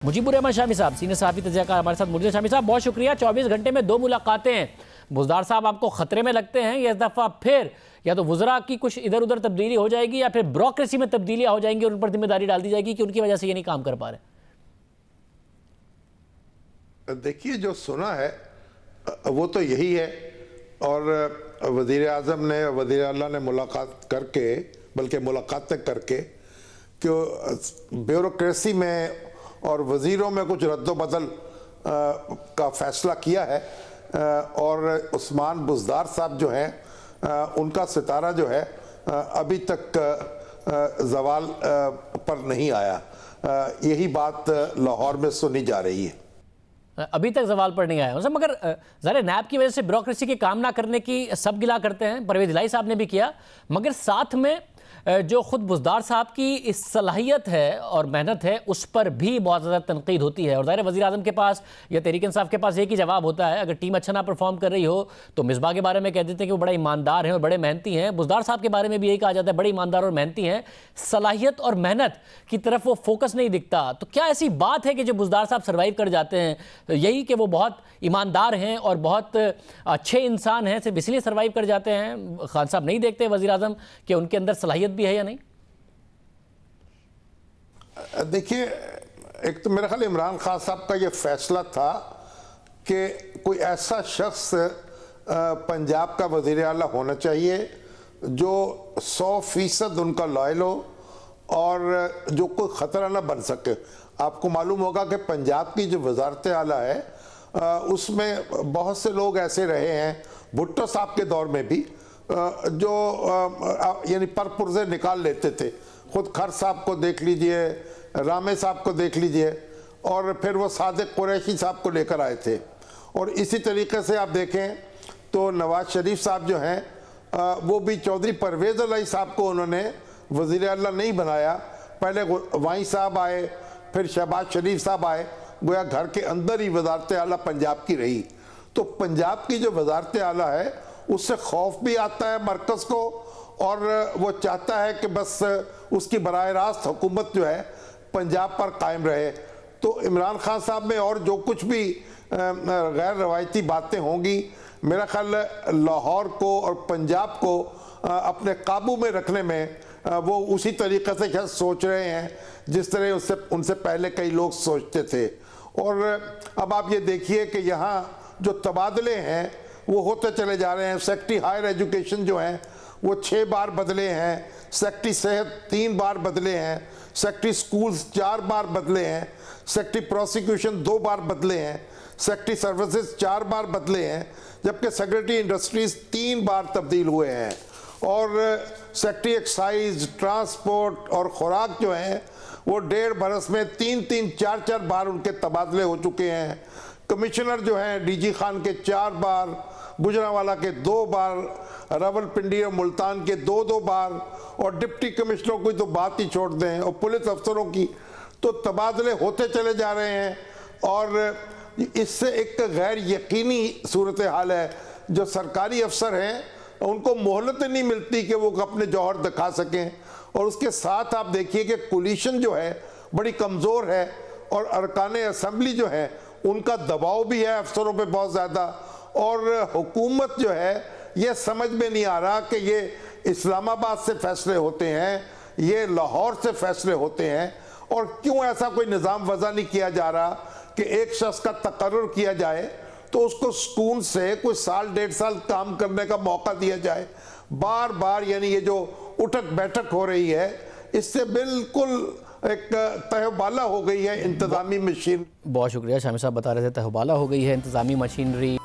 मुजीबुर रहमान शामी साहब, सीनियर सहाफ़ी तज़किया हमारे साथ मौजूद हैं। शामी साहब, बहुत शुक्रिया। 24 घंटे में 2 मुलाकातें हैं। बुज़दार साहब आपको ख़तरे में लगते हैं या इस दफ़ा फिर या तो वज़रा की कुछ इधर उधर तब्दीली हो जाएगी या फिर ब्यूरोक्रेसी में तब्दीलियाँ हो जाएंगी और उन पर जिम्मेदारी डाल दी जाएगी कि उनकी वजह से ये नहीं काम कर पा रहे? देखिए, जो सुना है वो तो यही है, और वज़ीर आज़म ने, वज़ीर आला ने मुलाकात करके, बल्कि मुलाकातें करके कि ब्यूरोक्रेसी में और वज़ीरों में कुछ रद्दोबदल का फ़ैसला किया है, और उस्मान बुज़दार साहब जो हैं उनका सितारा जो है अभी तक ज़वाल पर नहीं आया। यही बात लाहौर में सुनी जा रही है। अभी तक ज़वाल पर नहीं आया मगर ज़रा नैब की वजह से ब्यूरोक्रेसी की काम ना करने की सब गिला करते हैं, परवेज़ इलाही साहब ने भी किया, मगर साथ में जो खुद बुज़दार साहब की इस सलाहियत है और मेहनत है उस पर भी बहुत ज़्यादा तनकीद होती है। और ज़ाहिर वज़ीर आज़म के पास या तहरीक इंसाफ के पास एक ही जवाब होता है, अगर टीम अच्छा ना परफॉर्म कर रही हो तो मिसबा के बारे में कह देते हैं कि वो बड़ा ईमानदार हैं और बड़े मेहनती हैं। बुज़दार साहब के बारे में भी यही कहा जाता है, बड़े ईमानदार और मेहनती हैं। सलाहियत और मेहनत की तरफ वो फोकस नहीं दिखता। तो क्या ऐसी बात है कि जो बुज़दार साहब सर्वाइव कर जाते हैं, तो यही कि वो बहुत ईमानदार हैं और बहुत अच्छे इंसान हैं, सिर्फ इसलिए सर्वाइव कर जाते हैं? खान साहब नहीं देखते वज़ीर आज़म कि उनके अंदर सलाहियत भी है या नहीं? देखिए, एक तो मेरा ख्याल इमरान खान साहब का ये फैसला था कि कोई ऐसा शख्स पंजाब का वज़ीर आला होना चाहिए जो 100% उनका लॉयल हो और जो कोई ख़तरा ना बन सके। आपको मालूम होगा कि पंजाब की जो वज़ारत आला है उसमें बहुत से लोग ऐसे रहे हैं, भुट्टो साहब के दौर में भी, जो यानी पर पुर्जे निकाल लेते थे। खुद खर साहब को देख लीजिए, रामे साहब को देख लीजिए, और फिर वो सादिक कुरैशी साहब को लेकर आए थे। और इसी तरीके से आप देखें तो नवाज शरीफ साहब जो हैं वो भी चौधरी परवेज़ इलाही साहब को उन्होंने वज़ीर आला नहीं बनाया। पहले वाई साहब आए, फिर शहबाज शरीफ साहब आए, गोया घर के अंदर ही वज़ारत आला पंजाब की रही। तो पंजाब की जो वज़ारत आला है उससे खौफ भी आता है मरकज़ को, और वो चाहता है कि बस उसकी बराह रास्त हुकूमत जो है पंजाब पर कायम रहे। तो इमरान खान साहब में और जो कुछ भी गैर रवायती बातें होंगी, मेरा ख्याल लाहौर को और पंजाब को अपने काबू में रखने में वो उसी तरीक़े से शायद सोच रहे हैं जिस तरह उनसे पहले कई लोग सोचते थे। और अब आप ये देखिए कि यहाँ जो तबादले हैं वो होते चले जा रहे हैं। सेक्रेटरी हायर एजुकेशन जो हैं वो 6 बार बदले हैं, सेक्रेटरी सेहत 3 बार बदले हैं, सेक्रेटरी स्कूल्स 4 बार बदले हैं, सेक्रेटरी प्रोसिक्यूशन 2 बार बदले हैं, सेक्रेटरी सर्विसेज 4 बार बदले हैं, जबकि सेक्रेटरी इंडस्ट्रीज 3 बार तब्दील हुए हैं। और सेक्रेटरी एक्साइज, ट्रांसपोर्ट और खुराक जो हैं वो 1.5 बरस में 3-3, 4-4 बार उनके तबादले हो चुके हैं। कमिश्नर जो हैं डीजी खान के 4 बार, गुजरांवाला के 2 बार, रावलपिंडी और मुल्तान के 2-2 बार, और डिप्टी कमिश्नरों की तो बात ही छोड़ दें, और पुलिस अफसरों की तो तबादले होते चले जा रहे हैं। और इससे एक गैर यकीनी सूरत हाल है। जो सरकारी अफसर हैं उनको मोहलत नहीं मिलती कि वो अपने जौहर दिखा सकें, और उसके साथ आप देखिए कि कोलिशन जो है बड़ी कमज़ोर है, और अरकान असम्बली जो है उनका दबाव भी है अफसरों पे बहुत ज़्यादा। और हुकूमत जो है ये समझ में नहीं आ रहा कि ये इस्लामाबाद से फैसले होते हैं, ये लाहौर से फैसले होते हैं, और क्यों ऐसा कोई निज़ाम वज़ा नहीं किया जा रहा कि एक शख्स का तकर्रुर किया जाए तो उसको सुकून से कोई 1.5 साल काम करने का मौका दिया जाए। बार बार यानी ये जो उठक बैठक हो रही है इससे बिल्कुल एक तहबाला हो गई है इंतज़ामी मशीन। बहुत शुक्रिया। शामी साहब बता रहे थे तहबाला हो गई है इंतज़ामी मशीनरी।